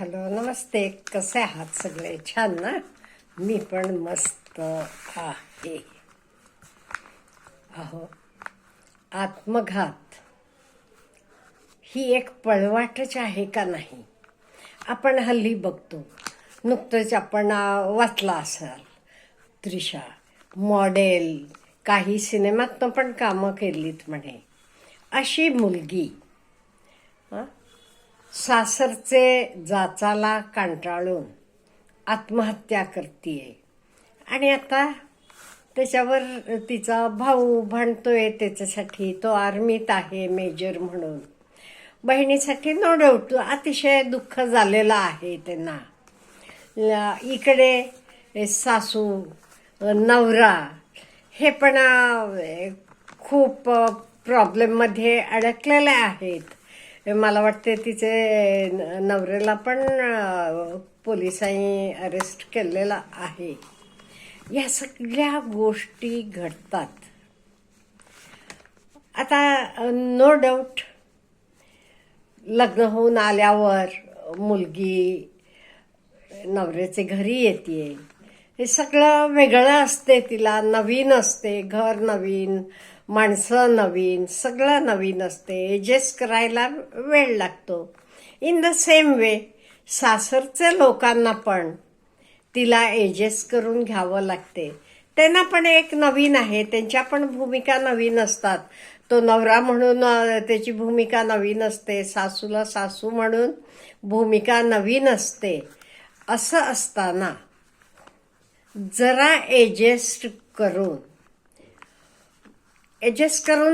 Hello, नमस्ते. कसे आहात सगळे? छान ना? मी पण मस्त आहे. अहो, आत्मघात ही एक पळवाटच आहे का नाही? आपण हल्ली बघतो. नुकतंच आपण वाचला असाल, त्रिशा मॉडेल, काही सिनेमातनं पण कामं केलीत म्हणे. अशी मुलगी सासरचे जाचाला कंटाळून आत्महत्या करतीये. आणि आता त्याच्यावर तिचा भाऊ भांडतोय त्याच्यासाठी. तो आर्मीत आहे मेजर म्हणून. बहिणीसाठी नो डाऊट अतिशय दुःख झालेलं आहे त्यांना. इकडे सासू नवरा हे पण खूप प्रॉब्लेममध्ये अडकलेले आहेत. मला वाटते तिचे नवऱ्याला पण पोलिसांनी अरेस्ट केलेला आहे. या सगळ्या गोष्टी घडतात. आता नो डाऊट लग्न होऊन आल्यावर मुलगी नवऱ्याचे घरी येते. हे सगळं वेगळं असते. तिला नवीन असते. घर नवीन, माणसं नवीन, सगळं नवीन असते. एडजस्ट करायला वेळ लागतो. इन द सेम वे सासरच्या लोकांना पण तिला एडजस्ट करून घ्यावं लागते. त्यांना पण एक नवीन आहे. त्यांच्या पण भूमिका नवीन असतात. तो नवरा म्हणून त्याची भूमिका नवीन असते. सासूला सासू म्हणून भूमिका नवीन असते. असं असताना जरा एडजस्ट करून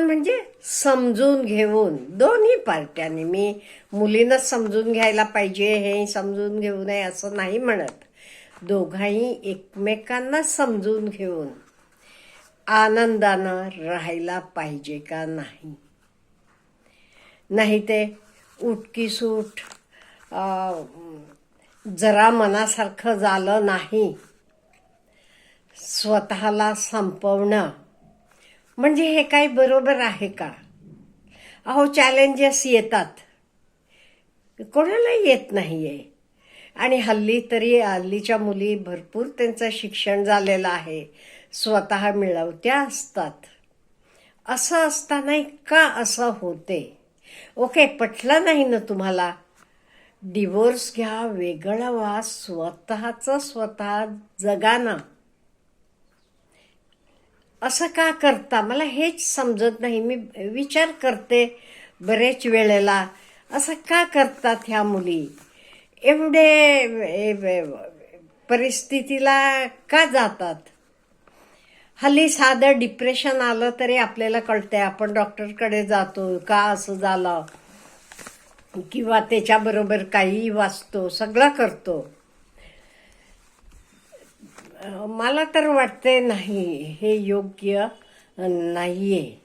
म्हणजे समजून घेऊन दोन्ही पार्ट्यांनी, मी मुलीनंच समजून घ्यायला पाहिजे हे समजून घेऊ नये असं नाही म्हणत. दोघांही एकमेकांना समजून घेऊन आनंदानं राहायला पाहिजे का नाही? नाही ते उठकीसूट जरा मनासारखं झालं नाही स्वतःला संपवणं म्हणजे हे काही बरोबर आहे का? अहो, चॅलेंजेस येतात, कोणाला येत नाहीये. आणि हल्लीच्या मुली भरपूर त्यांचं शिक्षण झालेलं आहे, स्वतः मिळवत्या असतात. असं असताना का असं होते? ओके, पटलं नाही ना तुम्हाला, डिवोर्स घ्या, वेगळं व्हा, स्वतःचं स्वतः जगा ना. असं का करता? मला हेच समजत नाही. मी विचार करते बरेच वेळेला, असं का करतात ह्या मुली? एवढे परिस्थितीला का जातात? हल्ली साधं डिप्रेशन आलं तरी आपल्याला कळतंय. आपण डॉक्टरकडे जातो, का असं झालं, किंवा त्याच्याबरोबर काही वाचतो, सगळं करतो. मला तर वाटते नाही, हे योग्य नाहीये.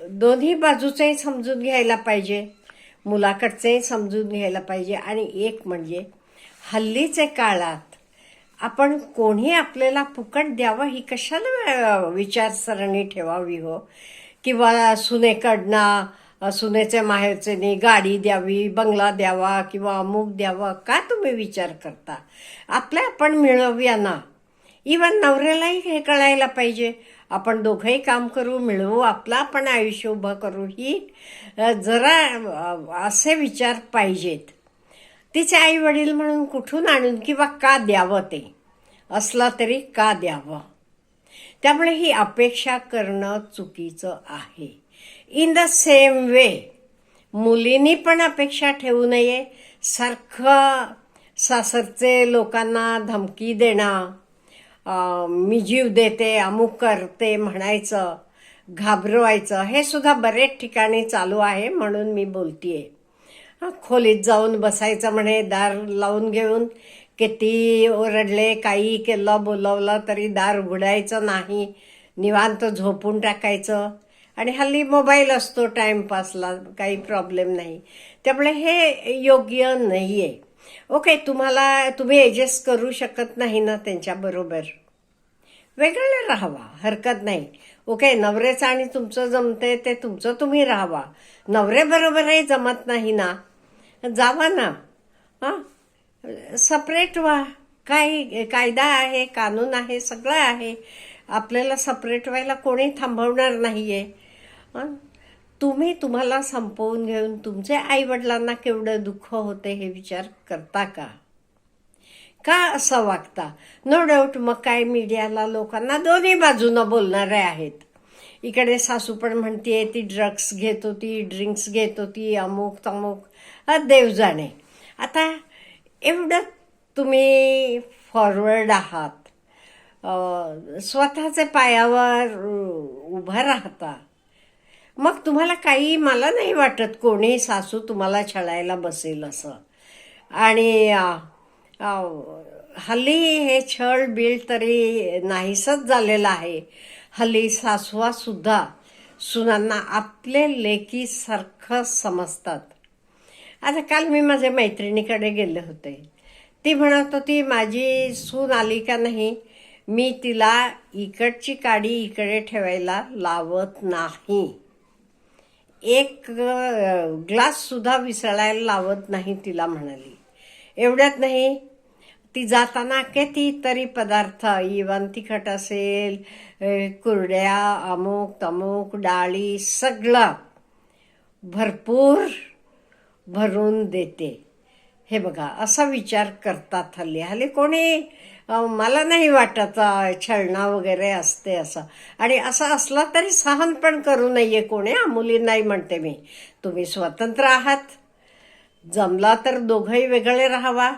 दोन्ही बाजूचंही समजून घ्यायला पाहिजे, मुलाकडचंही समजून घ्यायला पाहिजे. आणि एक म्हणजे हल्लीच्या काळात आपण कोणी आपल्याला फुकट द्यावं ही कशाला विचारसरणी ठेवावी हो? किंवा सुनेचे माहेरचे गाडी द्यावी, बंगला द्यावा किंवा अमुक द्यावा, का तुम्ही विचार करता? आपण मिळवूया ना. इवन नवऱ्यालाही हे कळायला पाहिजे. आपण दोघंही काम करू, मिळवू, आपलं आपण आयुष्य उभं करू, ही जरा असे विचार पाहिजेत. तिचे आई वडील म्हणून कुठून आणून किंवा का द्यावं, ते असला तरी का द्यावं? त्यामुळे ही अपेक्षा करणं चुकीचं आहे. इन द सेम वे मुलींनी पण अपेक्षा ठेवू नये. सारखं सासरचे लोकांना धमकी देणं, मी जीव देते, अमुक करते म्हणायचं, घाबरवायचं, हे सुद्धा बरेच ठिकाणी चालू आहे. म्हणून मी बोलतीये. खोलीत जाऊन बसायचं म्हणे, दार लावून घेऊन. किती ओरडले, काही केलं, बोलवलं तरी दार उघडायचं नाही, निवांत झोपून टाकायचं. आणि हल्ली मोबाईल असतो टाइमपासला, काही प्रॉब्लेम नाही. त्यामुळे हे योग्य नाहीये. ओके, तुम्ही एडजस्ट करू शकत नाही ना त्यांच्याबरोबर, वेगळं राहावा, हरकत नाही. ओके, नवऱ्याचं आणि तुमचं जमते ते तुमचं तुम्ही राहावा. नवऱ्याबरोबरही जमत नाही ना, जावा ना. सपरेट व्हा. काय कायदा आहे, कानून आहे, सगळं आहे. आपल्याला सपरेट व्हायला कोणी थांबवणार नाहीये. तुम्ही तुम्हाला संपवून घेऊन तुमचे आईवडिलांना केवढं दुःख होते हे विचार करता का? का असं वागता? नो डाऊट मग काय मीडियाला लोकांना दोन्ही बाजूनं बोलणारे आहेत. इकडे सासू पण म्हणतीये ती ड्रग्स घेत होती, ड्रिंक्स घेत होती, अमुक तमुक, देव जाणे. आता एवढं तुम्ही फॉरवर्ड आहात, स्वतःच्या पायावर उभं राहता, मग तुम्हाला काही, मला नाही वाटत कोणी सासू तुम्हाला छळायला बसेल असं. आणि हल्ली हे छळ बीळ तरी नाहीसच झालेलं आहे. हल्ली सासवा सुद्धा सुनांना आपले लेकीसारखं समजतात. आता काल मी माझ्या मैत्रिणीकडे गेले होते. ती म्हणत होती माझी सून आली का नाही मी तिला इकडची काडी इकडे ठेवायला लावत नाही, एक ग्लास सुद्धा विसळायला लावत नाही तिला म्हणाली. एवढ्यात नाही, ती जाताना कितीतरी पदार्थ, इवन तिखट असेल, कुरड्या, अमुक तमुक, डाळी, सगळं भरपूर भरून देते. हे बघा, असा विचार करतात हल्ली. हल्ली कोणी, मला नाही वाटत छळणं वगैरे असते असं. आणि असं असलं तरी सहन पण करू नये कोणी. मुली नाही म्हणते मी, तुम्ही स्वतंत्र आहात. जमला तर दोघंही वेगळे राहावा.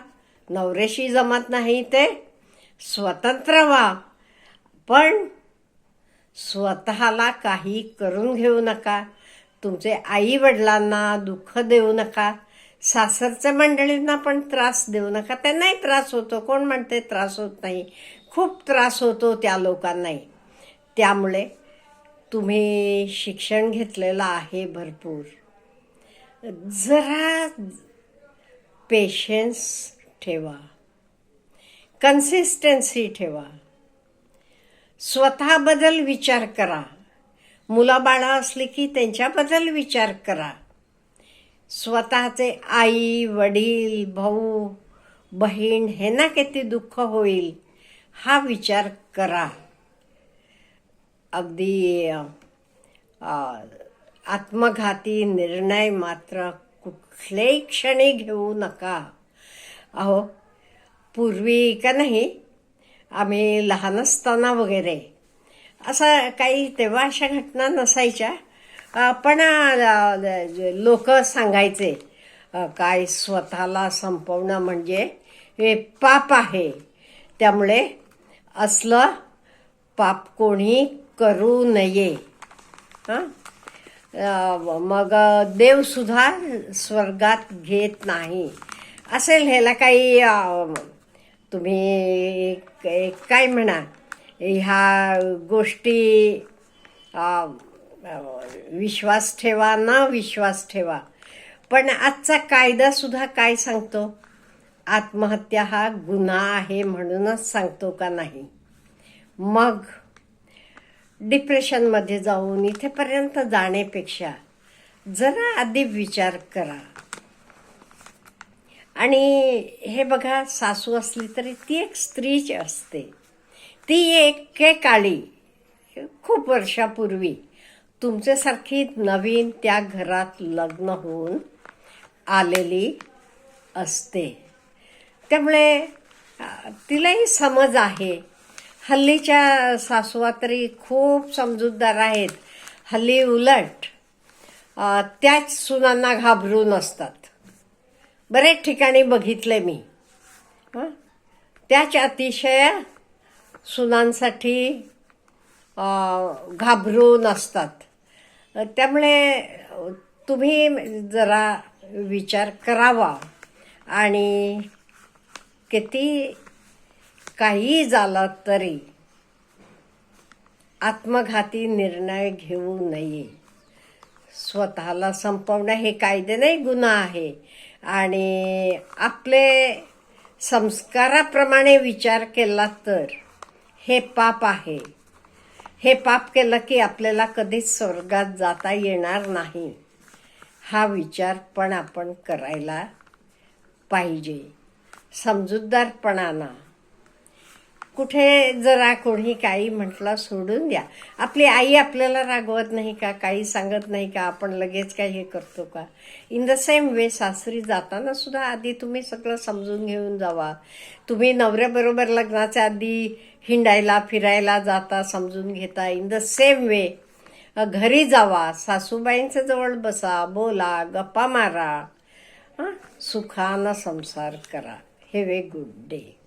नवऱ्याशी जमत नाही ते स्वतंत्र व्हा, पण स्वतःला काही करून घेऊ नका. तुमचे आई वडिलांना दुःख देऊ नका. सासरच्या मंडळींना पण त्रास देऊ नका. त्यांनाही त्रास होतो, कोण म्हणते त्रास होत नाही, खूप त्रास होतो त्या लोकांनाही. त्यामुळे तुम्ही शिक्षण घेतलेलं आहे भरपूर, जरा पेशन्स ठेवा, कन्सिस्टन्सी ठेवा, स्वतःबद्दल विचार करा. मुलाबाळा असली की त्यांच्याबद्दल विचार करा. स्वतःचे आई वडील भाऊ बहीण हे ना किती दुःख होईल हा विचार करा. अगदी आत्मघाती निर्णय मात्र कुठल्याही क्षणी घेऊ नका. अहो, पूर्वी का नाही, आम्ही लहान असताना वगैरे असं काही तेव्हा अशा घटना नसायच्या, पण लोक सांगायचे काय स्वतःला संपवणं म्हणजे हे पाप आहे, त्यामुळे असलं पाप कोणी करू नये. मग देवसुद्धा स्वर्गात घेत नाही असेल. ह्याला काही तुम्ही काय म्हणा, ह्या गोष्टी विश्वास ठेवा न विश्वास ठेवा, पण आजचा कायदा सुद्धा काय सांगतो, आत्महत्या हा गुन्हा आहे म्हणूनच सांगतो का नाही. मग डिप्रेशनमध्ये जाऊन इथेपर्यंत जाण्यापेक्षा जरा आधी विचार करा. आणि हे बघा, सासू असली तरी ती एक स्त्रीच असते. ती एकेकाळी खूप वर्षापूर्वी तुमच्यासारखी नवीन त्या घरात लग्न होऊन आलेली असते. त्यामुळे तिलाही समज आहे. हल्लीच्या सासूवा तरी खूप समजूतदार आहेत. हल्ली उलट त्याच सुनांना घाबरून असतात. बरेच ठिकाणी बघितले मी. त्याच अतिशय सुनांसाठी घाबरून असतात. त्यामुळे तुम्ही जरा विचार करावा आणि किती काही झालं तरी आत्मघाती निर्णय घेऊ नये. स्वतःला संपवणं हे कायदे नाही, गुन्हा आहे. आणि आपले संस्काराप्रमाणे विचार केला तर हे पाप आहे. हे पाप केलं की आपल्याला कधीच स्वर्गात जाता येणार नाही. हा विचार पण आपण करायला पाहिजे समजूतदारपणानं. कुठे जरा कोणी काही म्हटलं सोडून द्या. आपली आई आपल्याला रागवत नाही का, काही सांगत नाही का, आपण लगेच काय हे करतो का? इन द सेम वे सासरी जाताना सुद्धा आधी तुम्ही सगळं समजून घेऊन जावा. तुम्ही नवऱ्याबरोबर लग्नाच्या आधी हिंडायला फिरायला जाता, समजून घेता. इन द सेम वे घरी जावा, सासूबाईंच्या जवळ बसा, बोला, गप्पा मारा, सुखानं संसार करा. Have a good day.